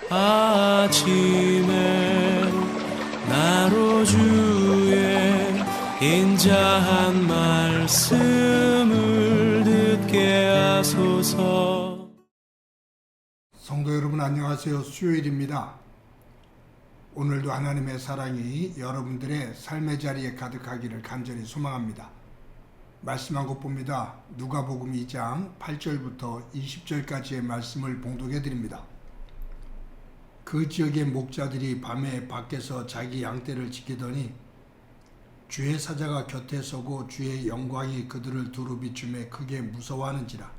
아침에 나로 주의 인자한 말씀을 듣게 하소서. 성도 여러분 안녕하세요. 수요일입니다. 오늘도 하나님의 사랑이 여러분들의 삶의 자리에 가득하기를 간절히 소망합니다. 말씀 한 곳 봅니다. 누가복음 2장 8절부터 20절까지의 말씀을 봉독해 드립니다. 그 지역의 목자들이 밤에 밖에서 자기 양떼를 지키더니 주의 사자가 곁에 서고 주의 영광이 그들을 두루 비추매 크게 무서워하는지라.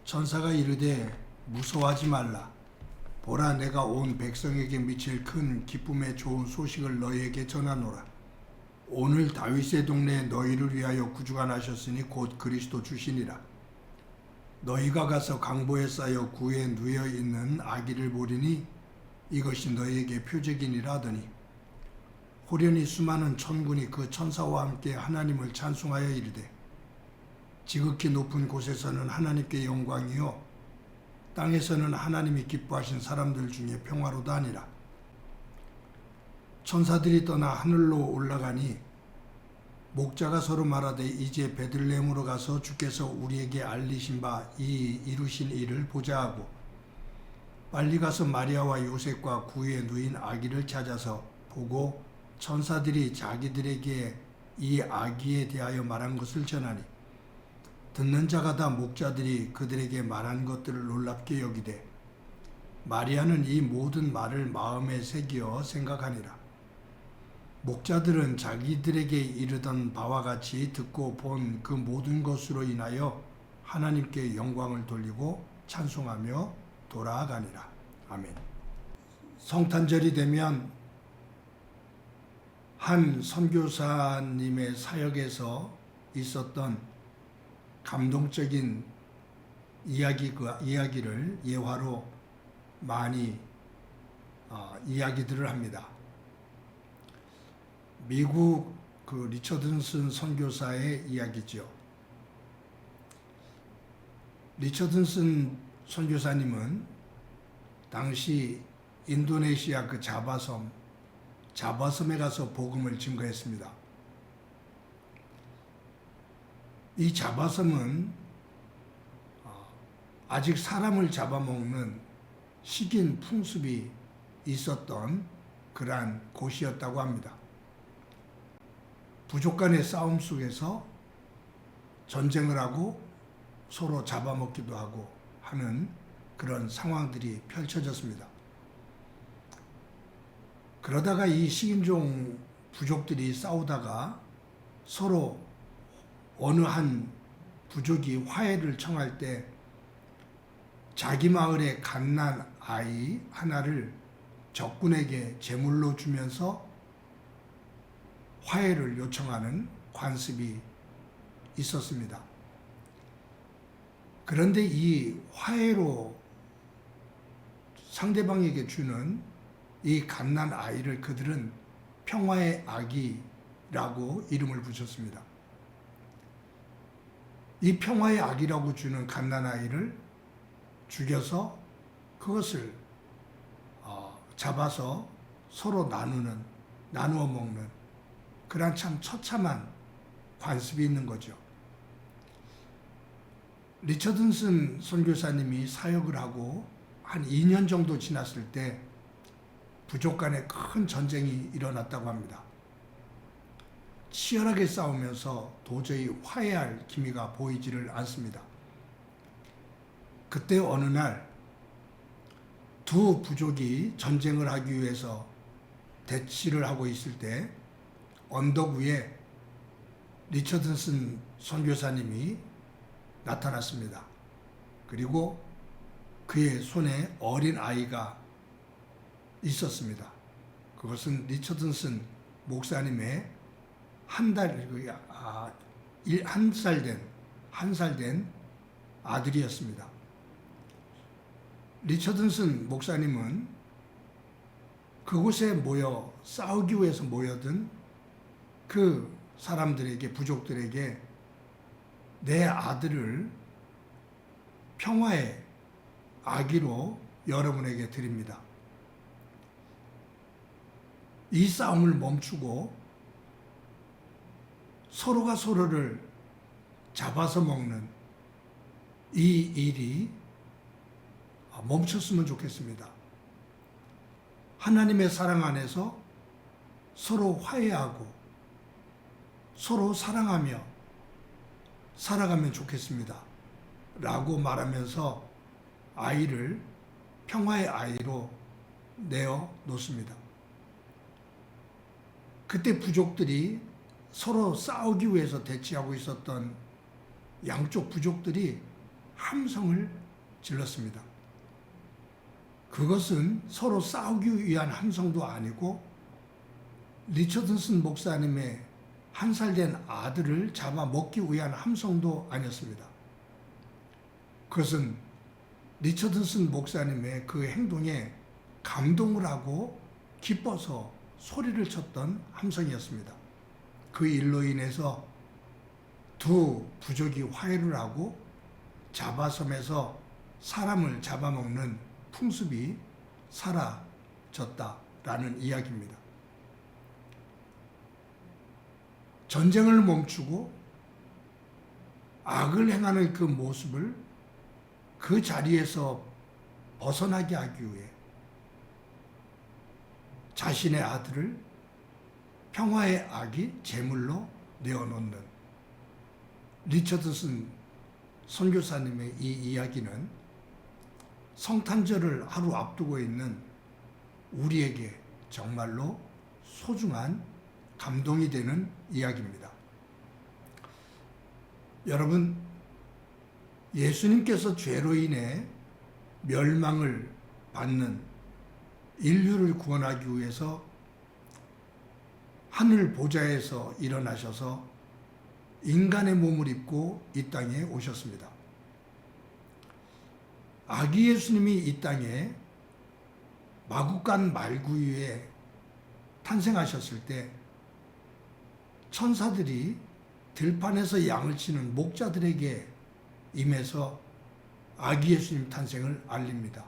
천사가 이르되 무서워하지 말라. 보라, 내가 온 백성에게 미칠 큰 기쁨의 좋은 소식을 너희에게 전하노라. 오늘 다윗의 동네에 너희를 위하여 구주가 나셨으니 곧 그리스도 주시니라. 너희가 가서 강보에 쌓여 구에 누워 있는 아기를 보리니 이것이 너희에게 표적이니라 하더니 호련히 수많은 천군이 그 천사와 함께 하나님을 찬송하여 이르되 지극히 높은 곳에서는 하나님께 영광이요 땅에서는 하나님이 기뻐하신 사람들 중에 평화로다 하니라. 천사들이 떠나 하늘로 올라가니 목자가 서로 말하되 이제 베들레헴으로 가서 주께서 우리에게 알리신 바 이 이루신 일을 보자 하고 빨리 가서 마리아와 요셉과 구에 누인 아기를 찾아서 보고 천사들이 자기들에게 이 아기에 대하여 말한 것을 전하니 듣는 자가 다 목자들이 그들에게 말한 것들을 놀랍게 여기되 마리아는 이 모든 말을 마음에 새기어 생각하니라. 목자들은 자기들에게 이르던 바와 같이 듣고 본 그 모든 것으로 인하여 하나님께 영광을 돌리고 찬송하며 돌아가니라. 아멘. 성탄절이 되면 한 선교사님의 사역에서 있었던 감동적인 이야기를 예화로 많이 이야기들을 합니다. 미국 리처든슨 선교사의 이야기죠. 리처든슨 선교사님은 당시 인도네시아 자바섬에 가서 복음을 증거했습니다. 이 자바섬은 아직 사람을 잡아먹는 식인 풍습이 있었던 그러한 곳이었다고 합니다. 부족 간의 싸움 속에서 전쟁을 하고 서로 잡아먹기도 하고 하는 그런 상황들이 펼쳐졌습니다. 그러다가 이 식인종 부족들이 싸우다가 서로 어느 한 부족이 화해를 청할 때 자기 마을의 갓난 아이 하나를 적군에게 제물로 주면서 화해를 요청하는 관습이 있었습니다. 그런데 이 화해로 상대방에게 주는 이 갓난 아이를 그들은 평화의 아기라고 이름을 붙였습니다. 이 평화의 아기라고 주는 갓난 아이를 죽여서 그것을 잡아서 서로 나누어 먹는 그런 참 처참한 관습이 있는 거죠. 리처든슨 선교사님이 사역을 하고 한 2년 정도 지났을 때 부족 간에 큰 전쟁이 일어났다고 합니다. 치열하게 싸우면서 도저히 화해할 기미가 보이지를 않습니다. 그때 어느 날 두 부족이 전쟁을 하기 위해서 대치를 하고 있을 때 언덕 위에 리처든슨 선교사님이 나타났습니다. 그리고 그의 손에 어린 아이가 있었습니다. 그것은 리처든슨 목사님의 한 살 된 아들이었습니다. 리처든슨 목사님은 그곳에 모여 싸우기 위해서 모여든 그 사람들에게, 부족들에게 내 아들을 평화의 아기로 여러분에게 드립니다. 이 싸움을 멈추고 서로가 서로를 잡아서 먹는 이 일이 멈췄으면 좋겠습니다. 하나님의 사랑 안에서 서로 화해하고 서로 사랑하며 살아가면 좋겠습니다. 라고 말하면서 아이를 평화의 아이로 내어 놓습니다. 그때 부족들이 서로 싸우기 위해서 대치하고 있었던 양쪽 부족들이 함성을 질렀습니다. 그것은 서로 싸우기 위한 함성도 아니고 리처드슨 목사님의 1살 된 아들을 잡아먹기 위한 함성도 아니었습니다. 그것은 리처드슨 목사님의 그 행동에 감동을 하고 기뻐서 소리를 쳤던 함성이었습니다. 그 일로 인해서 두 부족이 화해를 하고 잡아섬에서 사람을 잡아먹는 풍습이 사라졌다라는 이야기입니다. 전쟁을 멈추고 악을 행하는 그 모습을 그 자리에서 벗어나게 하기 위해 자신의 아들을 평화의 아기 제물로 내어놓는 리처드슨 선교사님의 이 이야기는 성탄절을 하루 앞두고 있는 우리에게 정말로 소중한 감동이 되는 이야기입니다. 여러분, 예수님께서 죄로 인해 멸망을 받는 인류를 구원하기 위해서 하늘 보좌에서 일어나셔서 인간의 몸을 입고 이 땅에 오셨습니다. 아기 예수님이 이 땅에 마구간 말구유에 탄생하셨을 때 천사들이 들판에서 양을 치는 목자들에게 임해서 아기 예수님 탄생을 알립니다.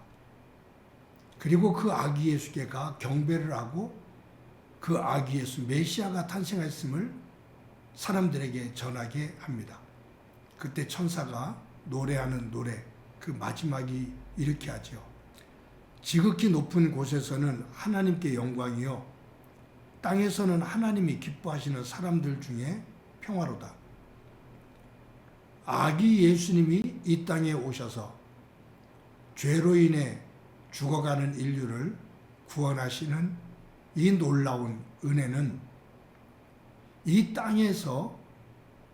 그리고 그 아기 예수께가 경배를 하고 그 아기 예수 메시아가 탄생했음을 사람들에게 전하게 합니다. 그때 천사가 노래하는 노래, 그 마지막이 이렇게 하죠. 지극히 높은 곳에서는 하나님께 영광이요, 땅에서는 하나님이 기뻐하시는 사람들 중에 평화로다. 아기 예수님이 이 땅에 오셔서 죄로 인해 죽어가는 인류를 구원하시는 이 놀라운 은혜는 이 땅에서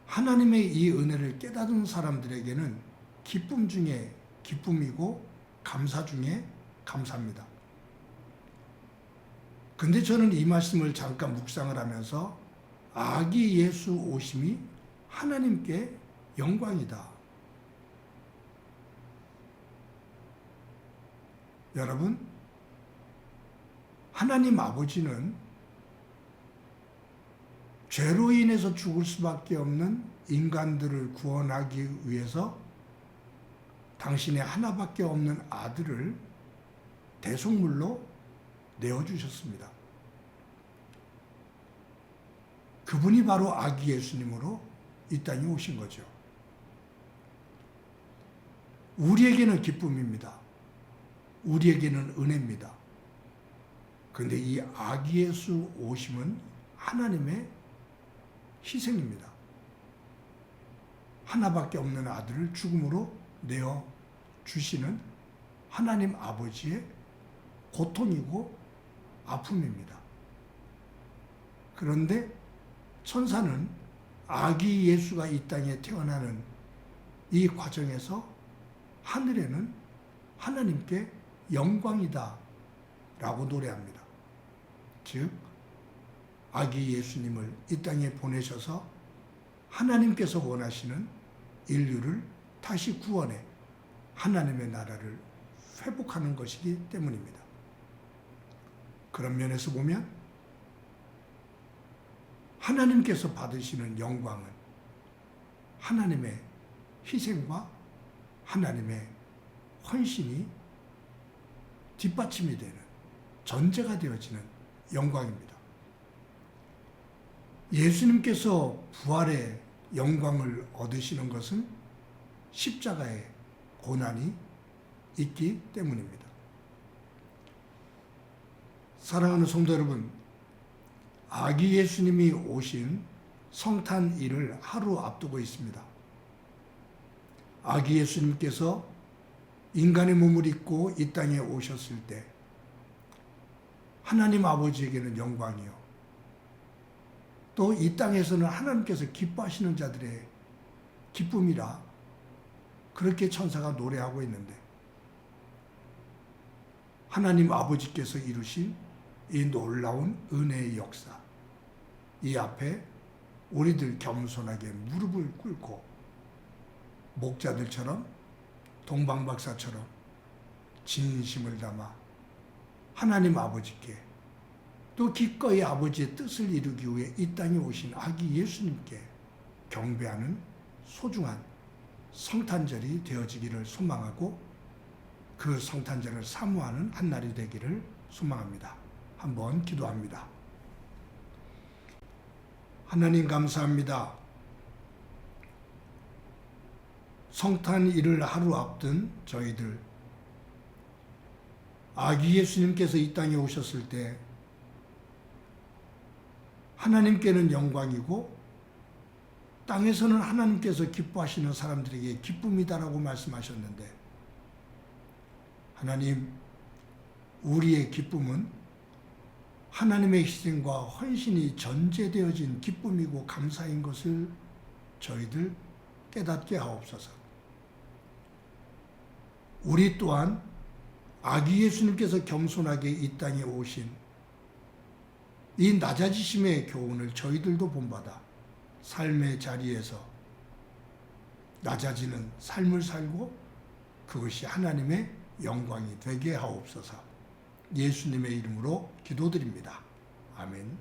하나님의 이 은혜를 깨닫은 사람들에게는 기쁨 중에 기쁨이고 감사 중에 감사입니다. 근데 저는 이 말씀을 잠깐 묵상을 하면서 아기 예수 오심이 하나님께 영광이다. 여러분, 하나님 아버지는 죄로 인해서 죽을 수밖에 없는 인간들을 구원하기 위해서 당신의 하나밖에 없는 아들을 대속물로 내어주셨습니다. 그분이 바로 아기 예수님으로 이 땅에 오신 거죠. 우리에게는 기쁨입니다. 우리에게는 은혜입니다. 그런데 이 아기 예수 오심은 하나님의 희생입니다. 하나밖에 없는 아들을 죽음으로 내어 주시는 하나님 아버지의 고통이고 아픔입니다. 그런데 천사는 아기 예수가 이 땅에 태어나는 이 과정에서 하늘에는 하나님께 영광이다 라고 노래합니다. 즉 아기 예수님을 이 땅에 보내셔서 하나님께서 원하시는 인류를 다시 구원해 하나님의 나라를 회복하는 것이기 때문입니다. 그런 면에서 보면 하나님께서 받으시는 영광은 하나님의 희생과 하나님의 헌신이 뒷받침이 되는, 전제가 되어지는 영광입니다. 예수님께서 부활의 영광을 얻으시는 것은 십자가의 고난이 있기 때문입니다. 사랑하는 성도 여러분, 아기 예수님이 오신 성탄일을 하루 앞두고 있습니다. 아기 예수님께서 인간의 몸을 입고 이 땅에 오셨을 때 하나님 아버지에게는 영광이요, 또 이 땅에서는 하나님께서 기뻐하시는 자들의 기쁨이라 그렇게 천사가 노래하고 있는데, 하나님 아버지께서 이루신 이 놀라운 은혜의 역사, 이 앞에 우리들 겸손하게 무릎을 꿇고 목자들처럼, 동방박사처럼 진심을 담아 하나님 아버지께, 또 기꺼이 아버지의 뜻을 이루기 위해 이 땅에 오신 아기 예수님께 경배하는 소중한 성탄절이 되어지기를 소망하고, 그 성탄절을 사모하는 한 날이 되기를 소망합니다. 한번 기도합니다. 하나님 감사합니다. 성탄일을 하루 앞둔 저희들, 아기 예수님께서 이 땅에 오셨을 때 하나님께는 영광이고 땅에서는 하나님께서 기뻐하시는 사람들에게 기쁨이다라고 말씀하셨는데, 하나님, 우리의 기쁨은 하나님의 희생과 헌신이 전제되어진 기쁨이고 감사인 것을 저희들 깨닫게 하옵소서. 우리 또한 아기 예수님께서 겸손하게 이 땅에 오신 이 낮아지심의 교훈을 저희들도 본받아 삶의 자리에서 낮아지는 삶을 살고 그것이 하나님의 영광이 되게 하옵소서. 예수님의 이름으로 기도드립니다. 아멘.